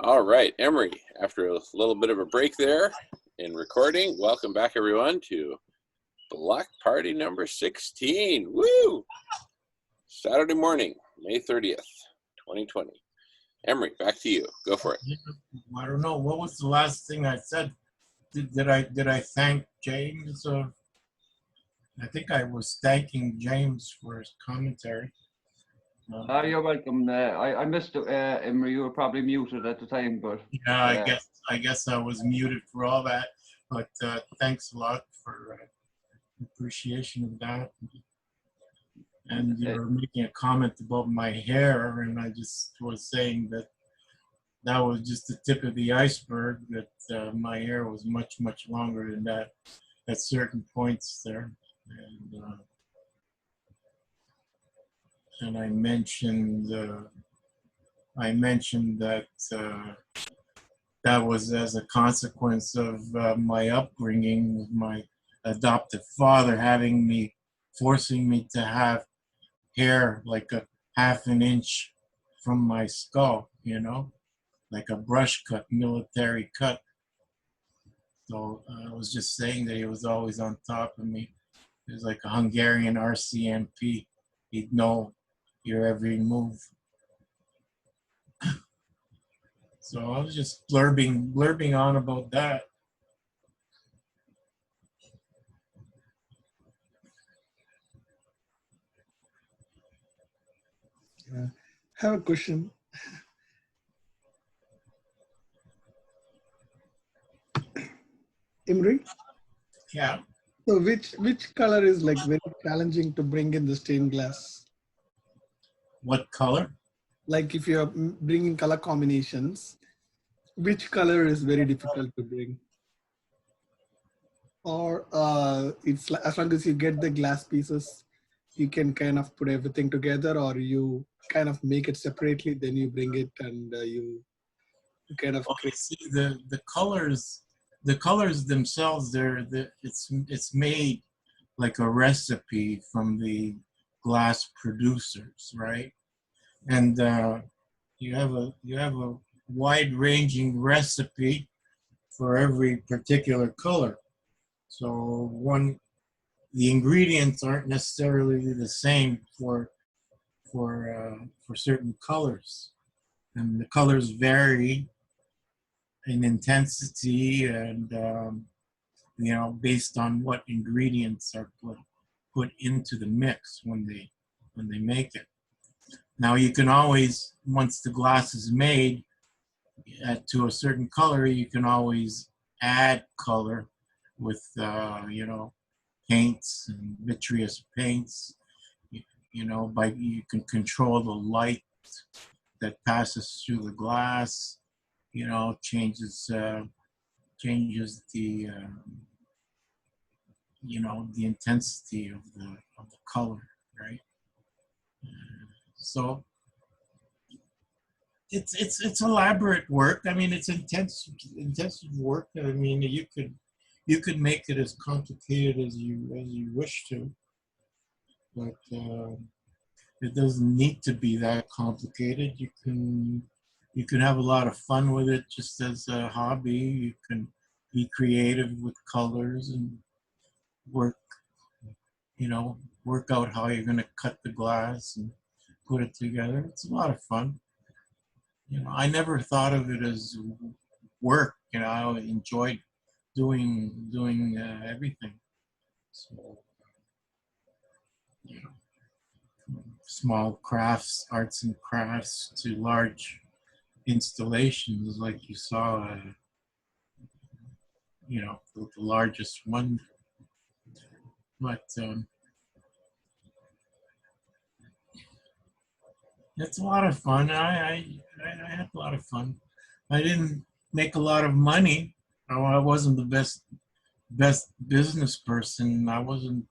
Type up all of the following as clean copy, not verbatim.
All right, Emery, after a little bit of a break there in recording, welcome back everyone to Block Party number 16. Woo! Saturday morning, May 30th, 2020. Emery, back to you. Go for it. I don't know. What was the last thing I said? Did I thank James? I think I was thanking James for his commentary. You're welcome. I missed it, Emery. You were probably muted at the time, but yeah, I guess I was muted for all that. But thanks a lot for appreciation of that. And you were making a comment about my hair, and I just was saying that was just the tip of the iceberg. That my hair was much longer than that at certain points there, and I mentioned that that was as a consequence of my upbringing with my adoptive father forcing me to have hair like a half an inch from my skull, like a brush cut, military cut. So I was just saying that he was always on top of me. He was like a Hungarian RCMP. He'd know your every move. So I was just blurbing on about that. I have a question. Imri? Yeah. So which color is like very challenging to bring in the stained glass? What color? Like if you're bringing color combinations, which color is very difficult to bring? Or it's like, as long as you get the glass pieces, you can kind of put everything together, or you kind of make it separately, then you bring it and you kind of create. See, the colors themselves, it's made like a recipe from the glass producers, right? And you have a wide-ranging recipe for every particular color. So the ingredients aren't necessarily the same for certain colors, and the colors vary in intensity and based on what ingredients are put into the mix when they make it. Now you can always, once the glass is made to a certain color, you can always add color with paints and vitreous paints. You can control the light that passes through the glass. Changes the the intensity of the color, right? So it's elaborate work. I mean, it's intensive work. I mean, you could make it as complicated as you wish to, but it doesn't need to be that complicated. You can have a lot of fun with it just as a hobby. You can be creative with colors and work out how you're going to cut the glass and put it together. It's a lot of fun. I never thought of it as work. I enjoyed doing everything. So, small crafts, arts and crafts, to large installations like you saw, the largest one. But it's a lot of fun. I had a lot of fun. I didn't make a lot of money. I wasn't the best business person. I wasn't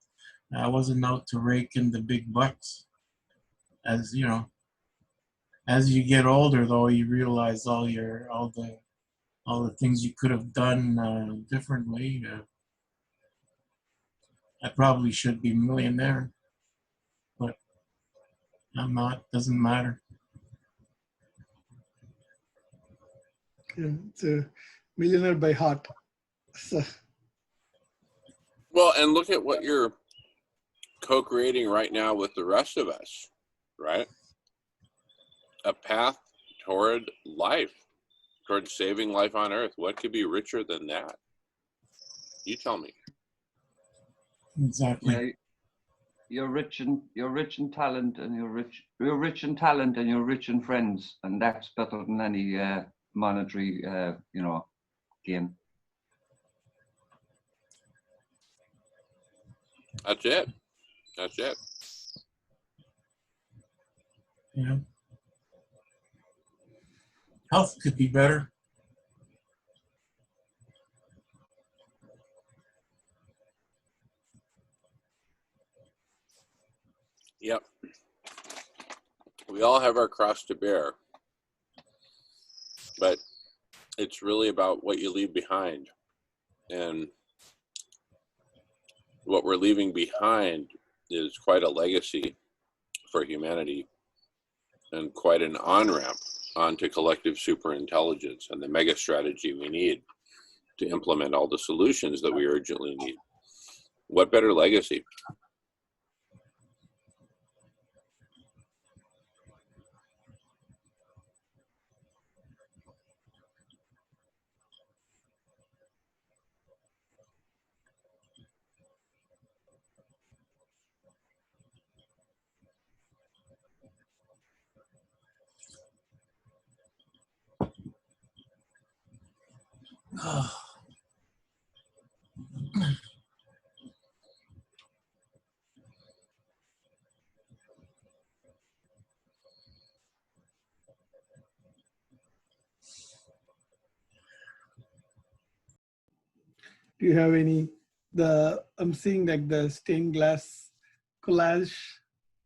out to rake in the big bucks. As you get older, though, you realize all the things you could have done differently. I probably should be a millionaire, but I'm not. Doesn't matter. Yeah, it's a millionaire by heart. So, Well, and look at what you're co-creating right now with the rest of us, right? A path toward life, toward saving life on Earth. What could be richer than that? You tell me. Exactly. Yeah, you're rich in talent, and you're rich in talent, and you're rich in friends, and that's better than any monetary, gain. That's it. That's it. Yeah. Health could be better. Yep. We all have our cross to bear, but it's really about what you leave behind. And what we're leaving behind is quite a legacy for humanity and quite an on-ramp onto collective superintelligence and the mega strategy we need to implement all the solutions that we urgently need. What better legacy? do you have any? I'm seeing like the stained glass collage,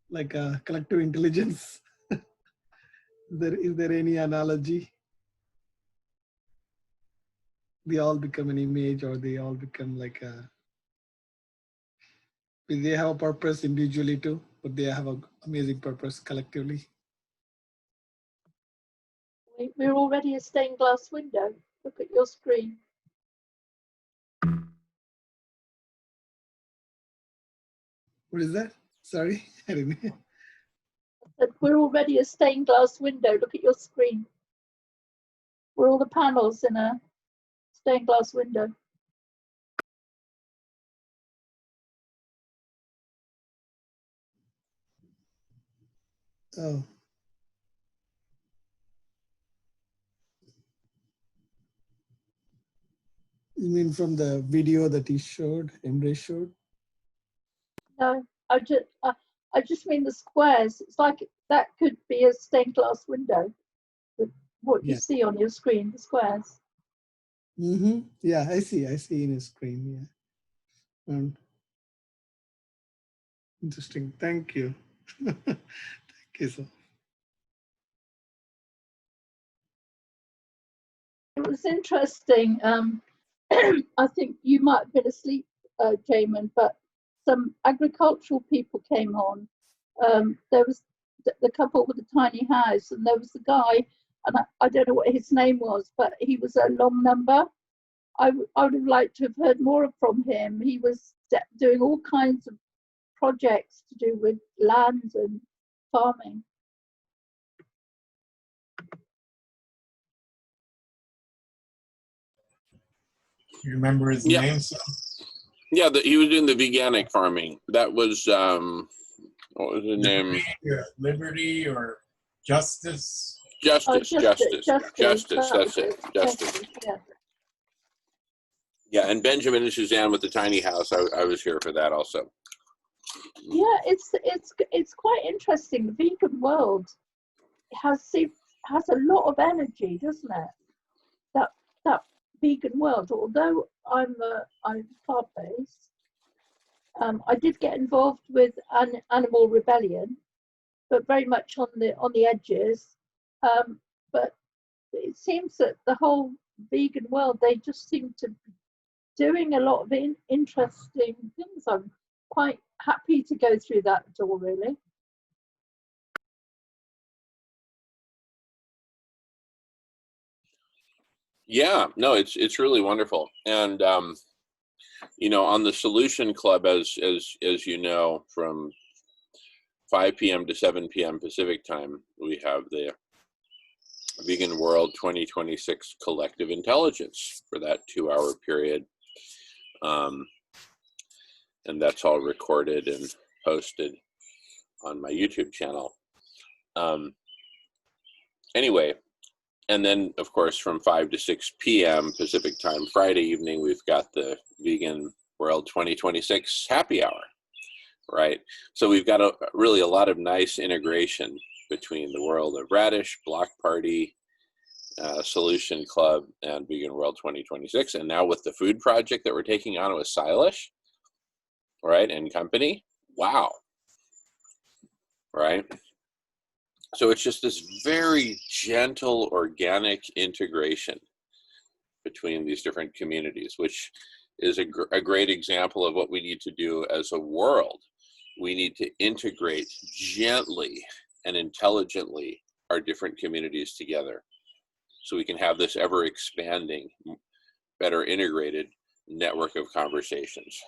like a collective intelligence. Is there any analogy? They all become an image, or they all become like a. They have a purpose individually too, but they have an amazing purpose collectively. We're already a stained glass window. Look at your screen. What is that? Sorry, I didn't hear. But we're already a stained glass window. Look at your screen. We're all the panels in a stained glass window. Oh. You mean from the video that he showed, Emre showed? No, I just mean the squares. It's like that could be a stained glass window. What you see on your screen, the squares. Mm-hmm. Yeah, I see in his screen. Yeah. Interesting. Thank you. Thank you, sir. It was interesting. I think you might have been asleep, Jamin, but some agricultural people came on. There was the couple with the tiny house, and there was the guy, and I don't know what his name was, but he was a long number. I would have liked to have heard more from him. He was doing all kinds of projects to do with land and farming. You remember his Yeah. name? So? Yeah, he was doing the veganic farming. That was, what was the name? Liberty or Justice? Justice. That's it. Justice. Yeah. Yeah, and Benjamin and Suzanne with the tiny house. I was here for that also. Yeah, it's quite interesting. The vegan world has a lot of energy, doesn't it? That vegan world. Although I'm plant-based, I did get involved with Animal Rebellion, but very much on the edges. But it seems that the whole vegan world, they just seem to be doing a lot of interesting things. I'm quite happy to go through that door, really. Yeah, no, it's really wonderful. And you know, on the Solution Club, as you know, from 5 p.m. to 7 p.m. Pacific time, we have the Vegan World 2026 Collective Intelligence for that 2-hour period. And that's all recorded and posted on my YouTube channel. Anyway, and then, of course, from 5 to 6 p.m. Pacific time, Friday evening, we've got the Vegan World 2026 Happy Hour, right? So we've got really a lot of nice integration between the world of Radish, Block Party, Solution Club, and Vegan World 2026. And now with the food project that we're taking on with Silash, right, and company, wow, right? So it's just this very gentle, organic integration between these different communities, which is a great example of what we need to do as a world. We need to integrate gently and intelligently our different communities together so we can have this ever expanding, better integrated network of conversations.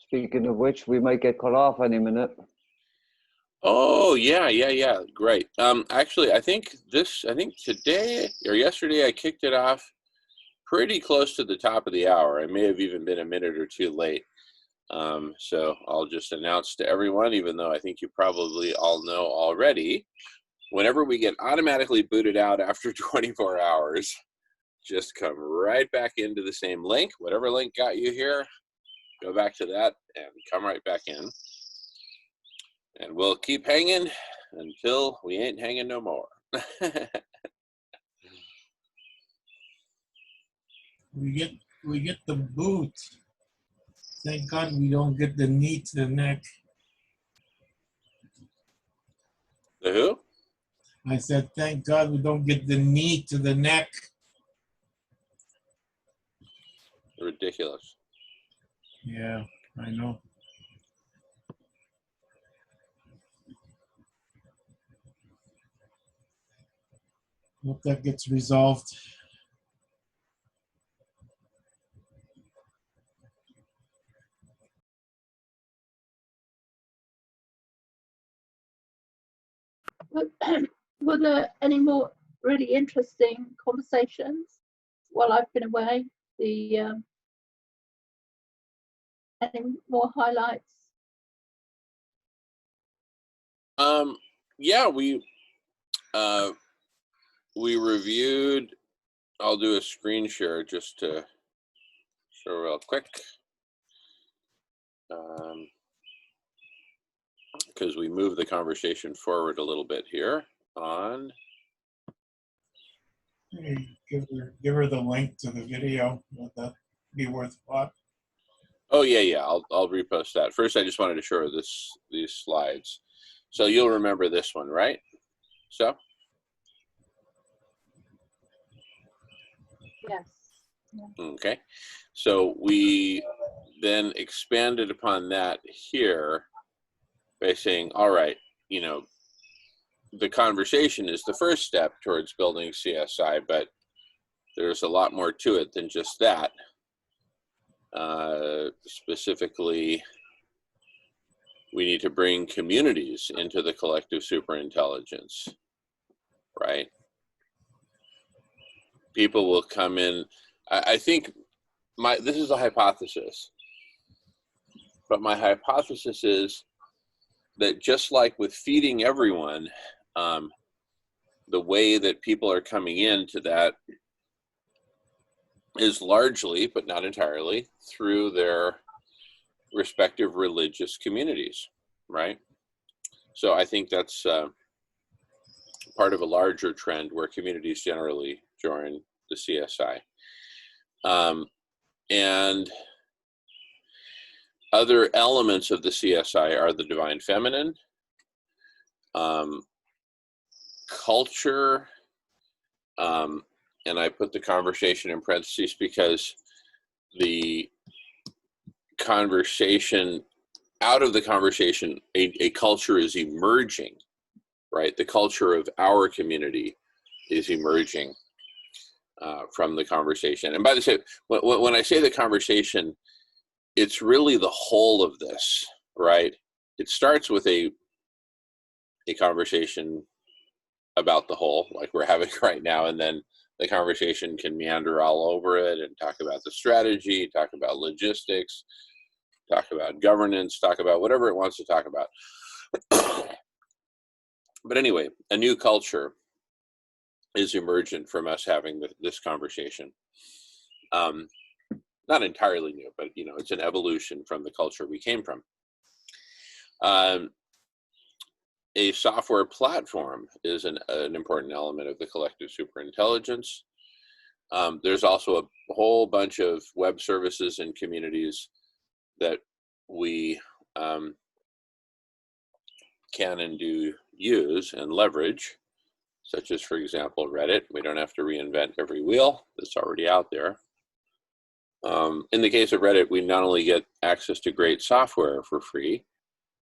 Speaking of which, we might get cut off any minute. Oh, yeah, great. Actually, I think today or yesterday I kicked it off pretty close to the top of the hour. I may have even been a minute or two late. So I'll just announce to everyone, even though I think you probably all know already, whenever we get automatically booted out after 24 hours, just come right back into the same link. Whatever link got you here, go back to that and come right back in. And we'll keep hanging until we ain't hanging no more. We get the boot. Thank God we don't get the knee to the neck. The who? I said, thank God we don't get the knee to the neck. Ridiculous. Yeah, I know. Hope that gets resolved. Were there any more really interesting conversations while I've been away? Any more highlights? Yeah, we reviewed. I'll do a screen share just to show real quick. Because we moved the conversation forward a little bit here on. Hey, give her the link to the video. Would that be worth a lot? Oh yeah. I'll repost that. First, I just wanted to show these slides. So you'll remember this one, right? So. Yes. Okay. So we then expanded upon that here by saying, all right, you know, the conversation is the first step towards building CSI, but there's a lot more to it than just that. Specifically, we need to bring communities into the collective superintelligence, right? People will come in. I think this is a hypothesis, but my hypothesis is that just like with feeding everyone, the way that people are coming into that is largely, but not entirely, through their respective religious communities, right? So I think that's part of a larger trend where communities generally join the CSI. And other elements of the CSI are the divine feminine, culture, and I put the conversation in parentheses because the conversation out of the conversation, a culture is emerging, right? The culture of our community is emerging from the conversation. And by the way, when I say the conversation, it's really the whole of this, right? It starts with a conversation about the whole, like we're having right now, and then the conversation can meander all over it and talk about the strategy, talk about logistics, talk about governance, talk about whatever it wants to talk about. But anyway, a new culture is emergent from us having this conversation. Not entirely new, but it's an evolution from the culture we came from. A software platform is an important element of the collective superintelligence. There's also a whole bunch of web services and communities that we can and do use and leverage, such as, for example, Reddit. We don't have to reinvent every wheel that's already out there. In the case of Reddit, we not only get access to great software for free,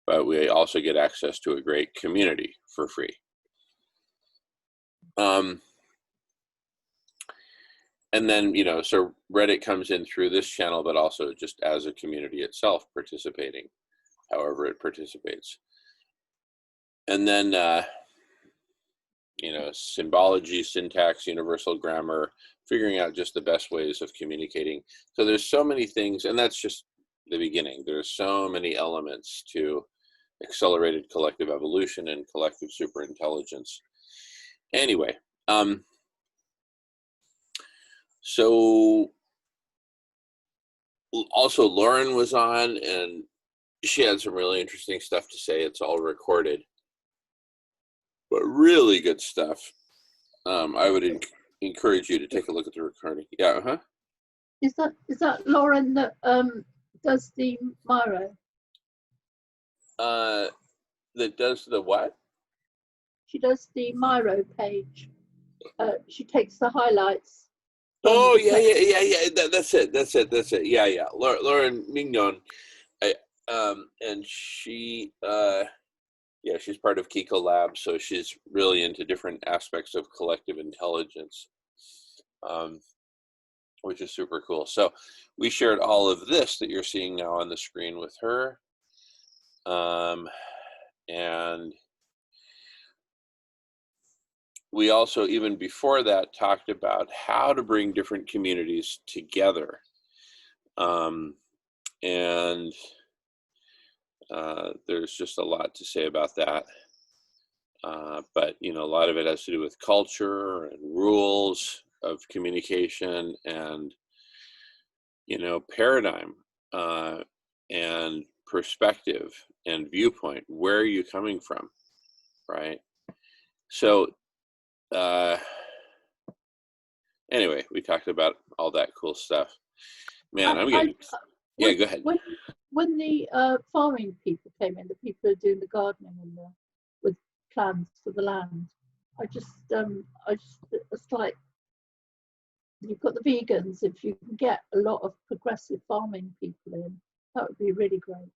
but we also get access to a great community for free. And then, so Reddit comes in through this channel, but also just as a community itself participating, however it participates. And then, symbology, syntax, universal grammar, figuring out just the best ways of communicating. So there's so many things, and that's just the beginning. There's so many elements to accelerated collective evolution and collective superintelligence. Anyway, so also Lauren was on, and she had some really interesting stuff to say. It's all recorded, but really good stuff. I would encourage you to take a look at the recording. Yeah, Is that Lauren that does the Miro? That does the what? She does the Miro page. She takes the highlights. Oh, yeah. That's it. Yeah. Lauren Mignon, and she, she's part of Kiko Lab, so she's really into different aspects of collective intelligence, which is super cool. So we shared all of this that you're seeing now on the screen with her, and we also, even before that, talked about how to bring different communities together. And there's just a lot to say about that. But, a lot of it has to do with culture and rules of communication and, paradigm and perspective and viewpoint. Where are you coming from, right? So, anyway, we talked about all that cool stuff. Man, I'm getting. Yeah, go ahead. When the farming people came in, the people who are doing the gardening and with plans for the land, it's like you've got the vegans. If you can get a lot of progressive farming people in, that would be really great.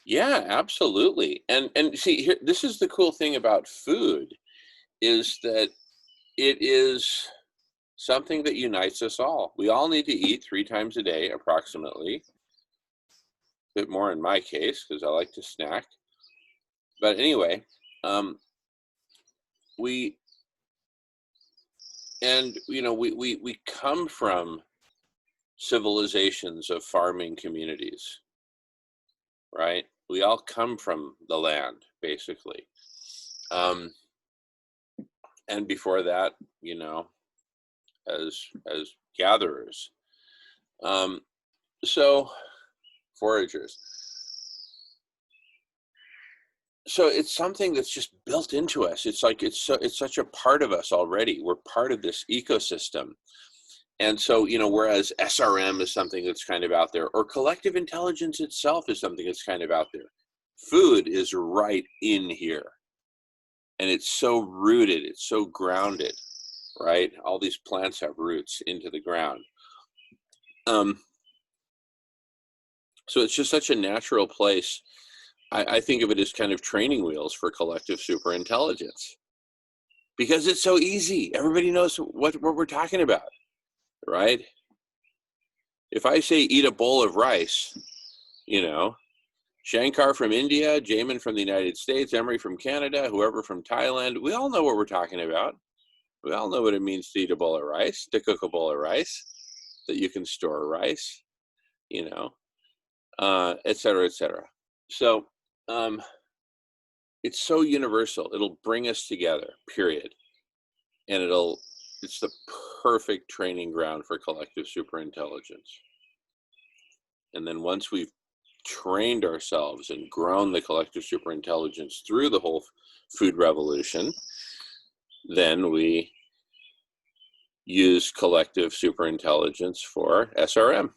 Yeah, absolutely. And see, here, this is the cool thing about food, is that it is something that unites us all. We all need to eat 3 times a day, approximately. A bit more in my case, because I like to snack. But anyway, we come from civilizations of farming communities, right? We all come from the land, basically. And before that, as gatherers. So foragers. So it's something that's just built into us. It's like it's such a part of us already. We're part of this ecosystem. And so, whereas SRM is something that's kind of out there, or collective intelligence itself is something that's kind of out there, food is right in here. And it's so rooted, it's so grounded, right? All these plants have roots into the ground. So it's just such a natural place. I think of it as kind of training wheels for collective superintelligence because it's so easy. Everybody knows what we're talking about, right? If I say eat a bowl of rice, you know, Shankar from India, Jamin from the United States, Emery from Canada, whoever from Thailand, we all know what we're talking about. We all know what it means to eat a bowl of rice, to cook a bowl of rice, that you can store rice, you know, et cetera, et cetera. So it's so universal. It'll bring us together, period. And it's the perfect training ground for collective superintelligence. And then once we've trained ourselves and grown the collective superintelligence through the whole food revolution, then we use collective superintelligence for SRM.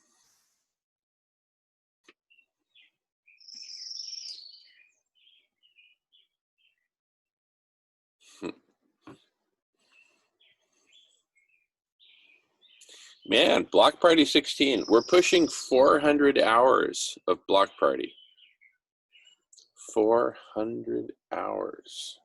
Man, Block Party 16. We're pushing 400 hours of Block Party. 400 hours.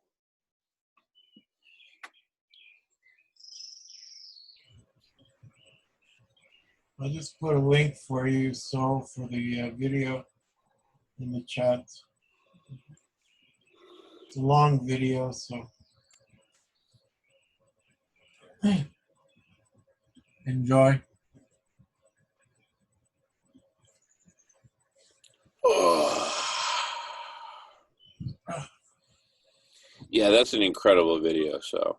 I'll just put a link for you, so for the video in the chat. It's a long video, so enjoy. Oh. Yeah, that's an incredible video, so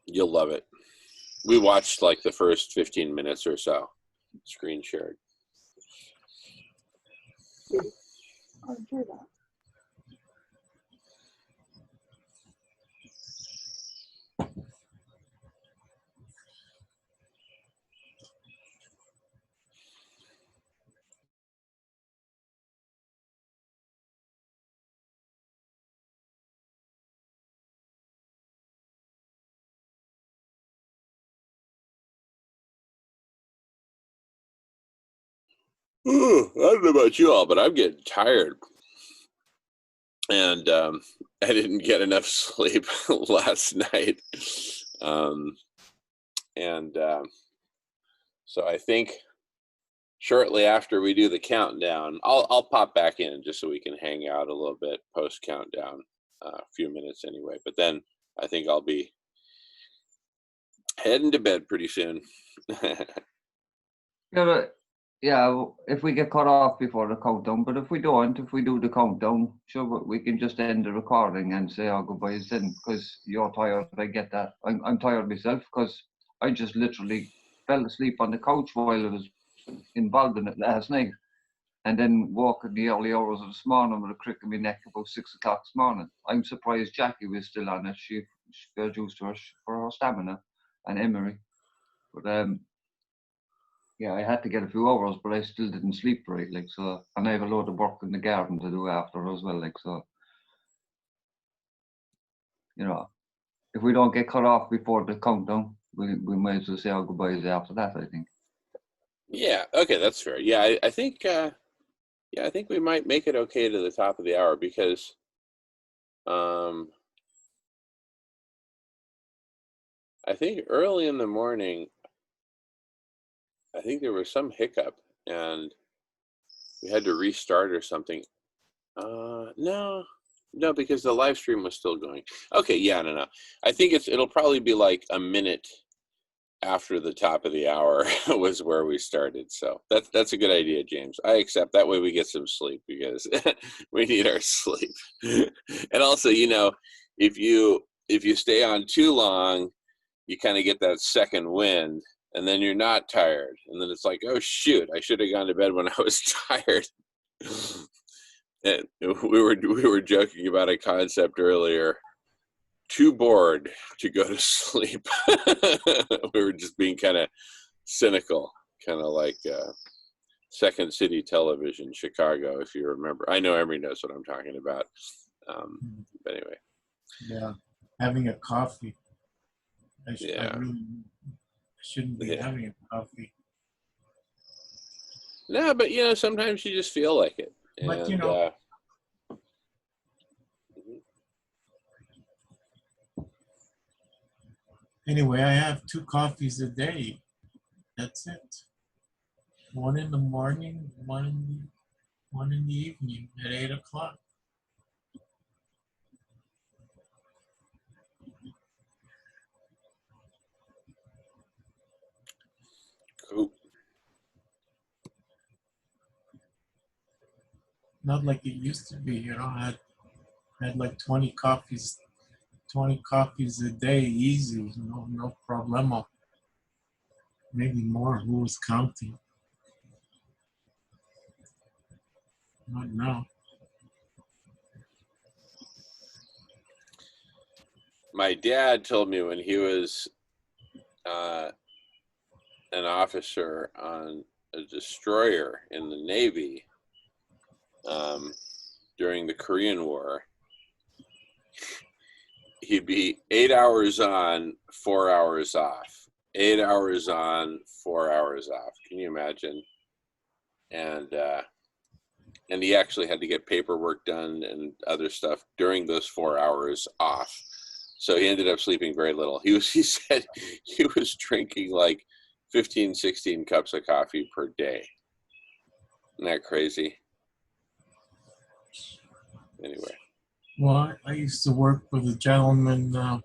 you'll love it. We watched like the first 15 minutes or so, screen shared. I enjoy that. I don't know about you all, but I'm getting tired. And I didn't get enough sleep last night. So I think shortly after we do the countdown, I'll pop back in just so we can hang out a little bit post countdown, a few minutes anyway. But then I think I'll be heading to bed pretty soon. Yeah, if we get cut off before the countdown, but if we don't, if we do the countdown, sure, we can just end the recording and say our goodbyes then, because you're tired. I get that. I'm tired myself because I just literally fell asleep on the couch while I was involved in it last night, and then woke in the early hours of this morning with a crick in my neck about 6 o'clock this morning. I'm surprised Jackie was still on it. She got used to her for her stamina, and Emery, but yeah, I had to get a few hours, but I still didn't sleep right, like, so, and I have a load of work in the garden to do after as well, like, so, you know, if we don't get cut off before the countdown, we might as well say our goodbyes after that, I think. Yeah, okay, that's fair. Yeah, I think I think we might make it okay to the top of the hour because I think early in the morning I think there was some hiccup and we had to restart or something. No, because the live stream was still going. Okay, yeah, no. I think it'll probably be like a minute after the top of the hour was where we started. So that's a good idea, James. I accept. That way we get some sleep because we need our sleep. And also, you know, if you stay on too long, you kind of get that second wind and then you're not tired. And then it's like, oh shoot, I should have gone to bed when I was tired. And we were joking about a concept earlier. Too bored to go to sleep. We were just being kind of cynical, kind of like Second City Television, Chicago, if you remember. I know everybody knows what I'm talking about. But anyway. Yeah, having a coffee. I Yeah. really shouldn't be having a coffee. No, but you know, sometimes you just feel like it. But you know, anyway, I have 2 coffees a day. That's it. One in the morning, one in the evening at 8 o'clock. cool. Not like it used to be, you know. I had like 20 coffees a day, easy, no problemo. Maybe more. Who was counting? Not now. My dad told me when he was an officer on a destroyer in the Navy during the Korean War, he'd be 8 hours on, 4 hours off. 8 hours on, 4 hours off. Can you imagine? And he actually had to get paperwork done and other stuff during those 4 hours off. So he ended up sleeping very little. He said he was drinking like 15, 16 cups of coffee per day. Isn't that crazy? Anyway. Well, I used to work with a gentleman.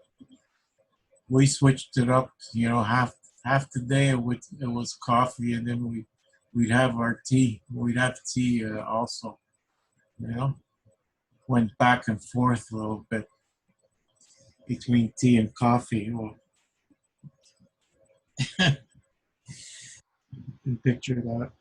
We switched it up, you know, half the day it was coffee, and then we'd have our tea. We'd have tea also, you know. Went back and forth a little bit between tea and coffee. Well, you can picture that.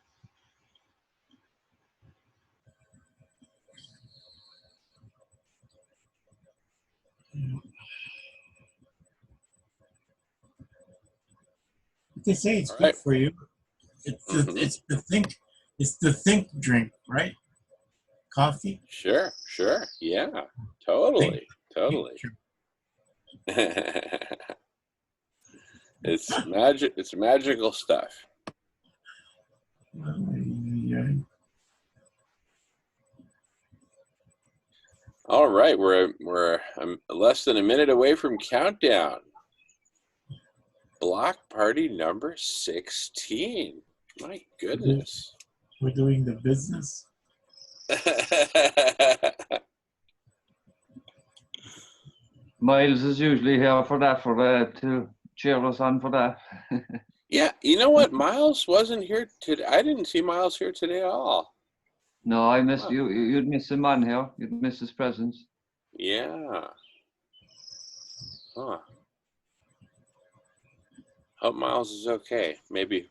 They say it's All good right. for you. It's the think drink, right? Coffee. Sure. Yeah, totally. It's magic. It's magical stuff. Yeah. All right, we're less than a minute away from countdown. Block party number 16. My goodness. We're doing the business. Miles is usually here for that, to cheer us on for that. Yeah, you know what? Miles wasn't here today. I didn't see Miles here today at all. No, I missed you. You'd miss him on here. You'd miss his presence. Yeah. Huh. Hope Miles is okay. Maybe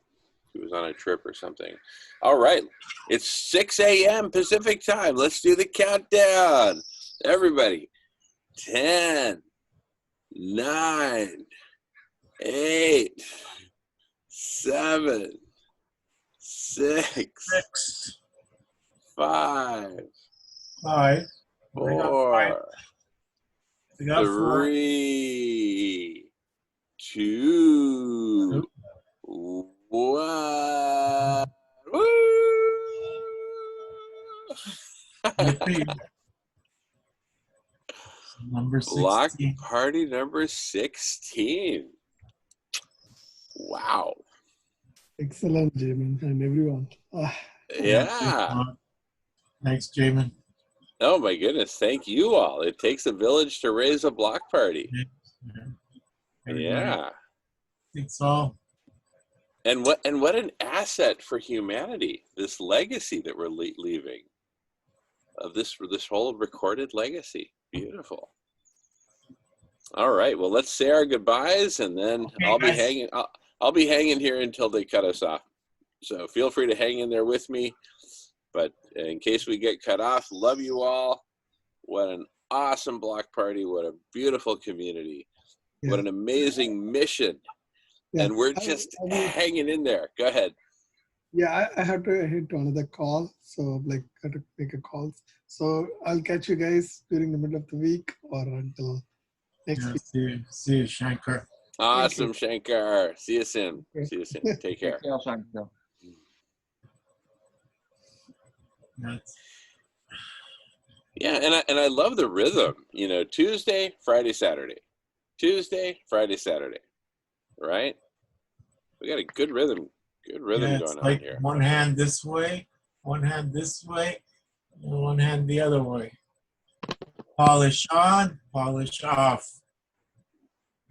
he was on a trip or something. All right. It's 6 a.m. Pacific time. Let's do the countdown. Everybody. 10, 9, 8, 7, 6, 5, 4, 3, 2, 1. Woo! Number 16. Block party number 16. Wow. Excellent, Jamin, and everyone. Yeah. Thanks, Jamin. Oh my goodness. Thank you all. It takes a village to raise a block party. Yeah. It's all. And what an asset for humanity, this legacy that we're leaving of this whole recorded legacy. Beautiful. All right. Well, let's say our goodbyes, and then Okay, I'll be hanging here until they cut us off. So feel free to hang in there with me. But in case we get cut off, love you all. What an awesome block party. What a beautiful community. Yeah. What an amazing mission. Yeah. And we're just hanging in there. Go ahead. Yeah, I have to hit another call, so I have to make a call. So I'll catch you guys during the middle of the week or until next week. See you, Shankar. Awesome, Shankar. See you soon. Okay. See you soon. Take care. Take care, Shankar. That's, Yeah, and I love the rhythm. You know, Tuesday, Friday, Saturday, Tuesday, Friday, Saturday, right? We got a good rhythm yeah, it's going on like here. one hand this way, one hand this way, and one hand the other way. Polish on, polish off.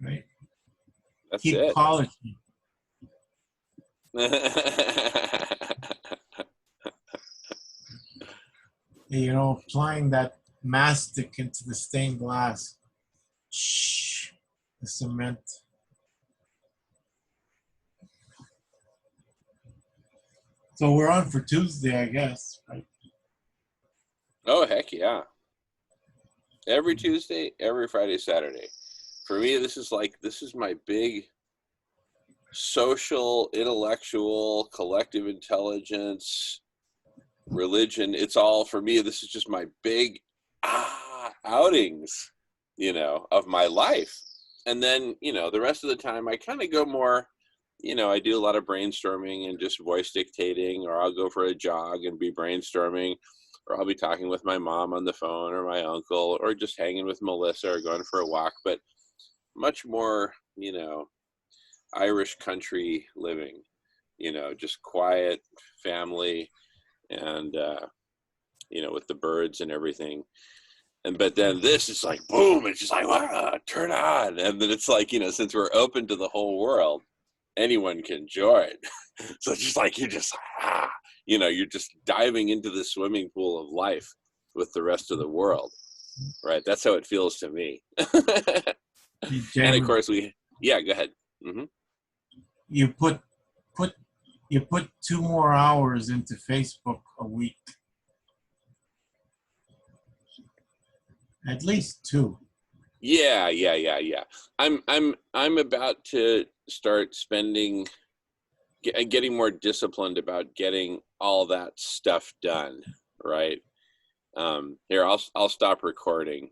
Right? That's Keep it. polishing. You know, applying that mastic into the stained glass. Shh, the cement. So we're on for Tuesday, I guess, right? Oh, heck yeah. Every Tuesday, every Friday, Saturday. For me, this is my big social, intellectual, collective intelligence, religion. It's all for me. This is just my big outings, you know, of my life. And then, you know, the rest of the time I kind of go more, you know, I do a lot of brainstorming and just voice dictating, or I'll go for a jog and be brainstorming, or I'll be talking with my mom on the phone or my uncle, or just hanging with Melissa or going for a walk, but much more, you know, Irish country living, you know, just quiet family and, you know, with the birds and everything. And but then this is like boom, it's just like wow, turn on. And then it's like, you know, since we're open to the whole world, anyone can join. So it's just like you're just you know, you're just diving into the swimming pool of life with the rest of the world. Right. That's how it feels to me. And of course go ahead. Mm-hmm. You put 2 more hours into Facebook a week. At least 2. Yeah. I'm about to start getting more disciplined about getting all that stuff done. Right. Here, I'll stop recording.